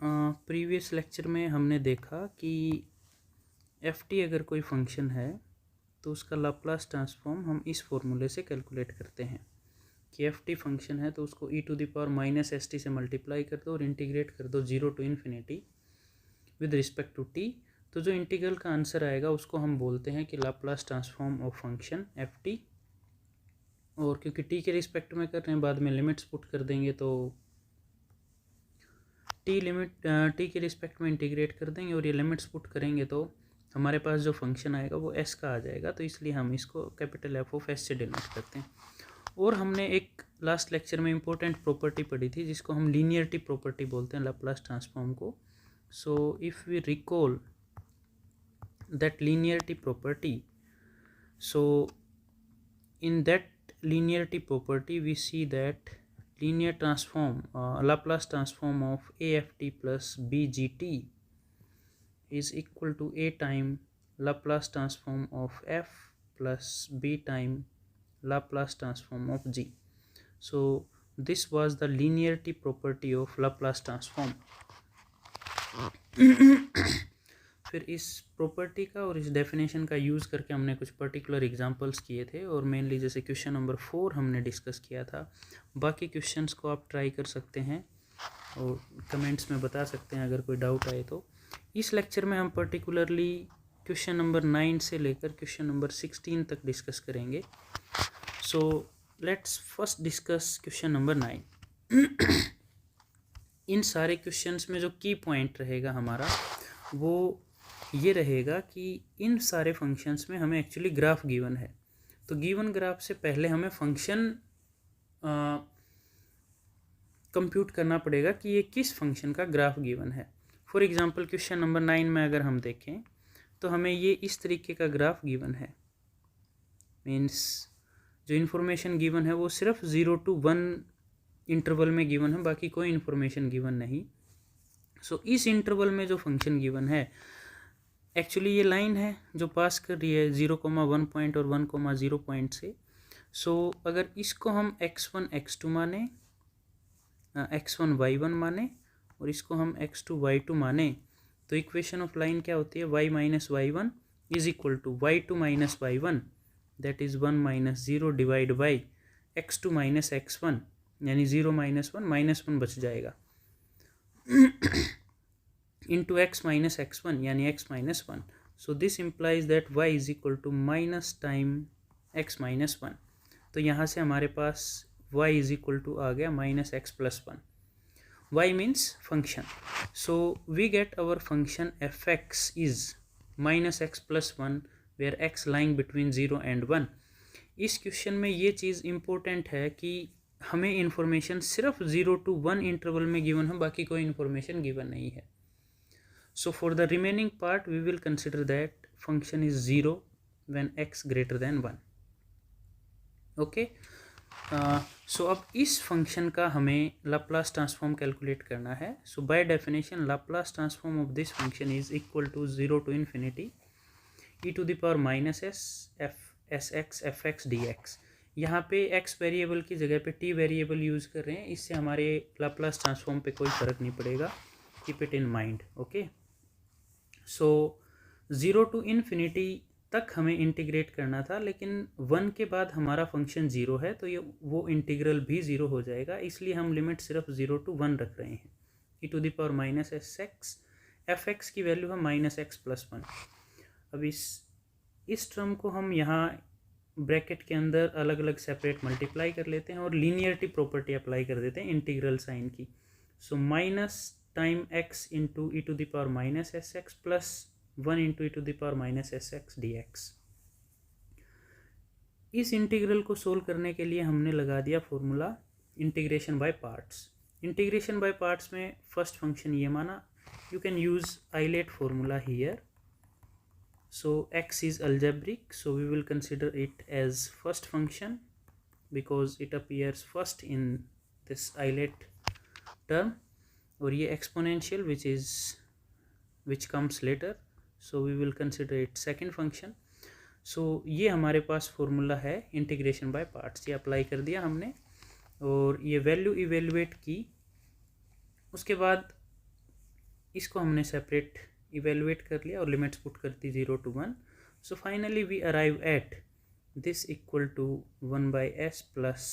Previous lecture में हमने देखा कि ft अगर कोई फंक्शन है तो उसका लाप्लास ट्रांसफॉर्म हम इस फॉर्मूले से कैलकुलेट करते हैं कि ft फंक्शन है तो उसको e⁻⁻st से मल्टीप्लाई कर दो और इंटीग्रेट कर दो 0 to ∞ with respect to t। तो जो इंटीग्रल का आंसर आएगा उसको हम बोलते हैं कि Laplace transform of function ft। और क्योंकि t के रिस्पेक्ट में कर रहे हैं, बाद में लिमिट्स पुट कर देंगे तो t के रिस्पेक्ट में इंटीग्रेट कर देंगे और ये लिमिट्स पुट करेंगे तो हमारे पास जो फंक्शन आएगा वो s का आ जाएगा। तो इसलिए हम इसको कैपिटल F ऑफ s से डिनोट करते हैं। और हमने एक लास्ट लेक्चर में इंपॉर्टेंट प्रॉपर्टी पढ़ी थी जिसको हम लीनियरिटी प्रॉपर्टी बोलते हैं लाप्लास ट्रांसफॉर्म को। So if we recall that linearity property, so in that linearity property we see that linear transform Laplace transform of aft plus bgt is equal to a time Laplace transform of f plus b time Laplace transform of g. So this was the linearity property of Laplace transform. फिर इस property का और इस definition का use करके हमने कुछ particular examples किए थे और मेनली जैसे क्वेश्चन नंबर 4 हमने डिस्कस किया था। बाकी क्वेश्चंस को आप ट्राई कर सकते हैं और कमेंट्स में बता सकते हैं अगर कोई डाउट आए तो। इस लेक्चर में हम पर्टिकुलरली क्वेश्चन नंबर 9 से लेकर क्वेश्चन नंबर 16 तक डिस्कस करेंगे। So let's first discuss question number 9। इन सारे क्वेश्चंस में जो की पॉइंट रहेगा हमारा वो ये रहेगा कि इन सारे फंक्शंस में हमें एक्चुअली ग्राफ गिवन है। तो गिवन ग्राफ से पहले हमें फंक्शन कंप्यूट करना पड़ेगा कि ये किस फंक्शन का ग्राफ गिवन है। फॉर एग्जांपल क्वेश्चन नंबर 9 में अगर हम देखें तो हमें ये इस तरीके का ग्राफ गिवन है। मीन्स जो इन्फॉर्मेशन गिवन है वो सिर्फ 0 to 1 इंटरवल में गिवन है, बाकी कोई इन्फॉर्मेशन गिवन नहीं। सो इस इंटरवल में जो फंक्शन गिवन है एक्चुअली ये लाइन है जो पास कर रही है 0,1 पॉइंट और 1,0 पॉइंट से। सो अगर इसको हम x1 x2 माने, x1 y1 माने और इसको हम x2 y2 माने तो इक्वेशन ऑफ लाइन क्या होती है, y minus y1 is equal to y2 minus y1 that is 1 minus 0 divide by x2 minus x1 यानी 0 माइनस 1 माइनस 1 बच जाएगा into x minus x1 यानी x minus 1. So this implies that y is equal to minus time x minus 1. तो यहाँ से हमारे पास y is equal to आ गया minus x plus 1. y means function. So we get our function fx is minus x plus 1 where x lying between 0 and 1. इस question में ये चीज़ important है कि हमें इन्फॉर्मेशन सिर्फ 0 to 1 इंटरवल में गिवन है, बाकी कोई इन्फॉर्मेशन गिवन नहीं है। So for the remaining part we will consider that function is 0 when x greater than 1. Okay. So अब इस फंक्शन का हमें लाप्लास ट्रांसफॉर्म कैलकुलेट करना है। So by definition Laplace transform of this function is equal to 0 to infinity e⁻⁻s sx fx dx। यहाँ पे x variable की जगह पे t वेरिएबल यूज़ कर रहे हैं, इससे हमारे लाप्लास ट्रांसफॉर्म पे कोई फ़र्क नहीं पड़ेगा। Keep it in mind. Okay. So 0 to infinity तक हमें इंटीग्रेट करना था, लेकिन 1 के बाद हमारा फंक्शन 0 है तो ये वो इंटीग्रल भी 0 हो जाएगा, इसलिए हम लिमिट सिर्फ 0 to 1 रख रहे हैं। e⁻⁻s sx fx की वैल्यू है माइनस x प्लस 1। अब इस टर्म को हम यहाँ ब्रैकेट के अंदर अलग अलग सेपरेट मल्टीप्लाई कर लेते हैं और लीनियरिटी प्रॉपर्टी अप्लाई कर देते हैं इंटीग्रल साइन की। So minus time x into e⁻⁻s sx plus 1 into e⁻⁻s sx dx। इस इंटीग्रल को सोल्व करने के लिए हमने लगा दिया formula integration by parts. Integration by parts में फर्स्ट फंक्शन ये माना, you can use ILATE formula here. So x is algebraic, so we will consider it as first function because it appears first in this Eilert term, और ये exponential which comes later, so we will consider it second function. So ये हमारे पास formula है integration by parts, ये apply कर दिया हमने और ये वैल्यू इवेलुएट की। उसके बाद इसको हमने सेपरेट इवेलुएट कर लिया और लिमिट्स पुट कर दी 0 to 1. So finally we arrive at this equal to 1 by s plus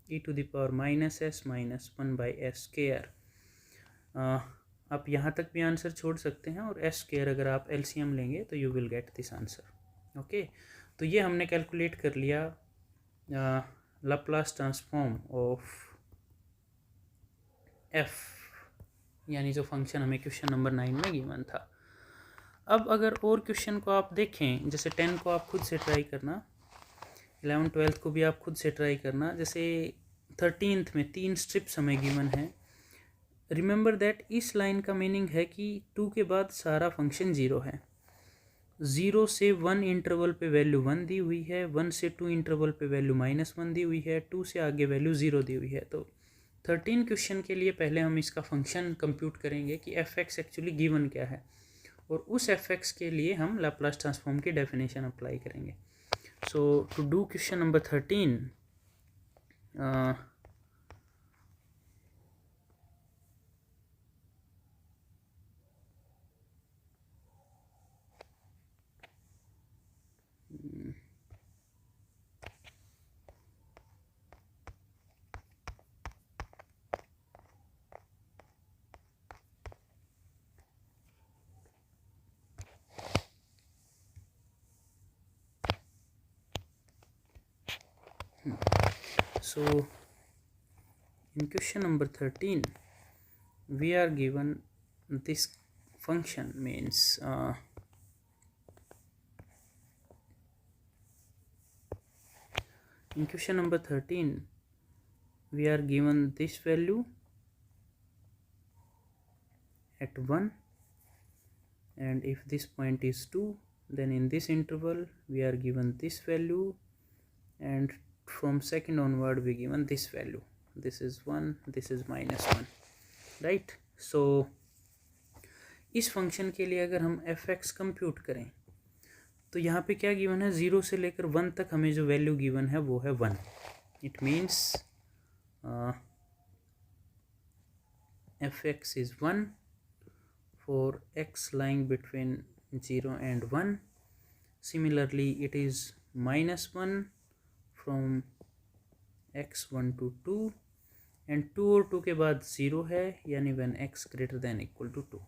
e to the power minus s minus 1 by s square. आप यहाँ तक भी आंसर छोड़ सकते हैं और s square अगर आप LCM लेंगे तो you will get this answer. Okay, तो ये हमने कैलकुलेट कर लिया लाप्लास ट्रांसफॉर्म ऑफ f, यानी जो फंक्शन हमें क्वेश्चन नंबर 9 में गिवन था. अब अगर और क्वेश्चन को आप देखें, जैसे 10 को आप खुद से ट्राई करना, 11 12 को भी आप खुद से ट्राई करना. जैसे 13th में 3 स्ट्रिप्स हमें गिवन है. रिमेंबर दैट इस लाइन का मीनिंग है कि 2 के बाद सारा फंक्शन 0 है. 0 से 1 इंटरवल पे वैल्यू 1 दी हुई है, 1 से 2 इंटरवल पे वैल्यू -1 दी हुई है, 2 से आगे वैल्यू 0 दी हुई है. तो 13 क्वेश्चन के लिए पहले हम इसका फंक्शन कंप्यूट करेंगे कि f(x) एक्चुअली गिवन क्या है, और उस f(x) के लिए हम लाप्लास ट्रांसफॉर्म की डेफिनेशन अप्लाई करेंगे. So to do question number 13, so in question number 13 we are given this function, means in question number 13 we are given this value at 1, and if this point is 2, then in this interval we are given this value, and from second onward we given this value. This is 1, this is -1, right? So इस function के लिए अगर हम f(x) compute करें तो यहाँ पे क्या गिवन है, 0 से लेकर 1 तक हमें जो वैल्यू गिवन है वो है 1. It means f(x) is 1 for x lying between 0 and 1. Similarly it is -1 from x1 to 2, and 2 और 2 के बाद 0 है, यानी when x greater than equal to 2.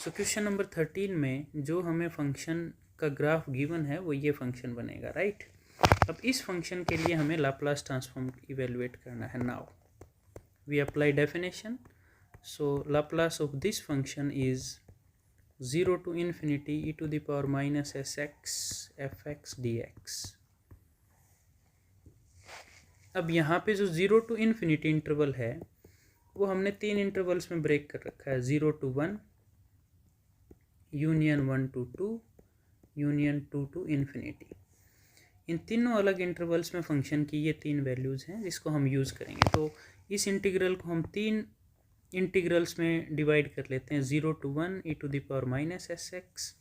So question number 13 में जो हमें फंक्शन का ग्राफ गिवन है वो ये फंक्शन बनेगा, राइट? अब इस फंक्शन के लिए हमें लाप्लास ट्रांसफॉर्म इवेलुएट करना है. Now we apply definition. So Laplace of this function is 0 to infinity e to the power minus sx fx dx. अब यहाँ पे जो 0 to infinity इंटरवल है वो हमने 3 इंटरवल्स में ब्रेक कर रखा है. 0 to 1, union 1 to 2, union 2 to infinity. इन तीनों अलग इंटरवल्स में फंक्शन की ये 3 वैल्यूज़ हैं जिसको हम यूज़ करेंगे. तो इस इंटीग्रल को हम 3 इंटीग्रल्स में डिवाइड कर लेते हैं. 0 to 1 e to the power minus sx,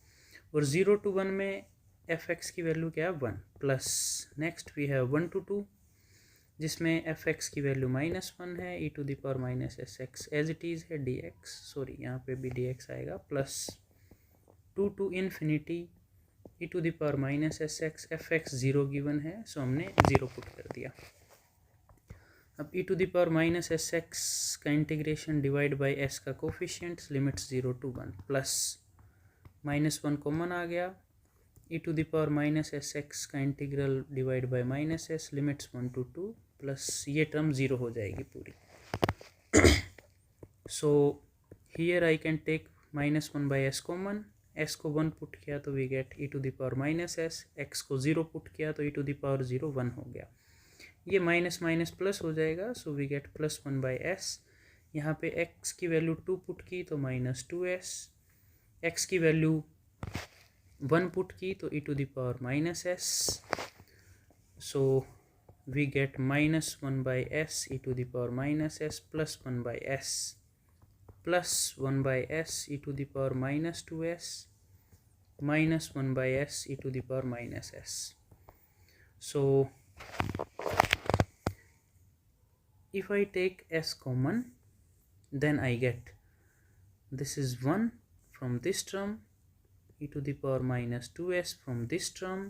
और 0 to 1 में fx की वैल्यू क्या है, 1, plus next we have 1 to 2 जिसमें fx की वैल्यू -1 है, e to the power minus sx as it is है, dx, सॉरी यहाँ पे भी dx आएगा, plus 2 to infinity e to the power minus sx fx 0 given है, सो हमने 0 पुट कर दिया. अब e to the power minus sx का इंटीग्रेशन डिवाइड बाई s का coefficients, limits 0 to 1, plus -1 common आ गया, e to the power minus sx का integral divide by minus s, limits 1 to 2, plus ये टर्म 0 हो जाएगी पूरी. So here I can take -1 by s common, s को 1 put किया तो we get e to the power minus s, x को 0 put किया तो e to the power 0 1 हो गया. ये माइनस माइनस प्लस हो जाएगा, so we get +1 by s. यहाँ पे x की वैल्यू 2 पुट की तो -2s, x की वैल्यू 1 पुट की तो e to the power minus s, so we get -1 by s e to the power minus s plus 1 by s plus 1 by s e to the power minus 2s minus 1 by s e to the power minus s. So if I take s common, then I get this is 1 from this term, e to the power minus 2s from this term,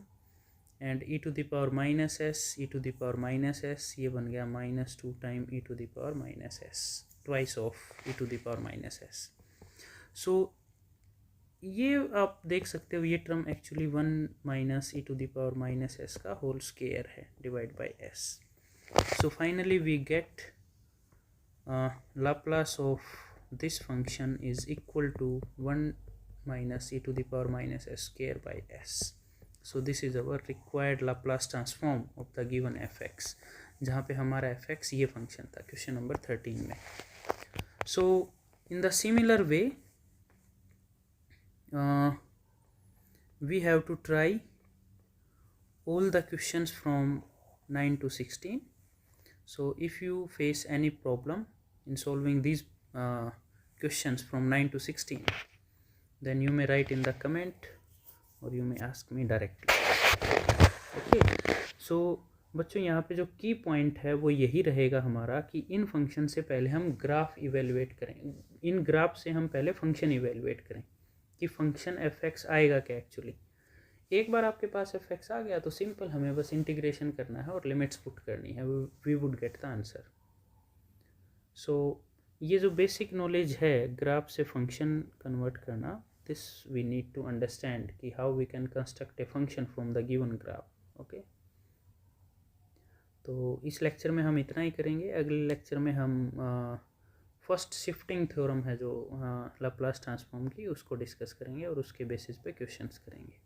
and e to the power minus s, e to the power minus s, ये बन गया minus 2 time e to the power minus s, twice of e to the power minus s. So ये आप देख सकते हो ये term actually 1 minus e to the power minus s का होल स्क्वायर है divide by s. So finally we get Laplace of this function is equal to 1 minus e to the power minus s square by s. So this is our required Laplace transform of the given fx, जहाँ पे हमारा fx ये function था question number 13 में. So in the similar way we have to try all the questions from 9 to 16. So if you face any problem in solving these questions from 9 to 16, then you may write in the comment or you may ask me directly. Okay, so बच्चों यहाँ पे जो की point है वो यही रहेगा हमारा कि इन फंक्शन से पहले हम ग्राफ इवेलुएट करें, इन ग्राफ से हम पहले फंक्शन इवेलुएट करें कि फंक्शन fx आएगा क्या. एक्चुअली एक बार आपके पास fx आ गया तो सिंपल हमें बस इंटीग्रेशन करना है और लिमिट्स पुट करनी है, we would get the answer. So ये जो बेसिक नॉलेज है ग्राफ से फंक्शन कन्वर्ट करना, this we need to understand कि how we can construct a function from the given graph. Okay, तो इस लेक्चर में हम इतना ही करेंगे. अगले लेक्चर में हम फर्स्ट शिफ्टिंग थ्योरम है जो लाप्लास ट्रांसफॉर्म की, उसको डिस्कस करेंगे और उसके बेसिस पे क्वेश्चंस करेंगे.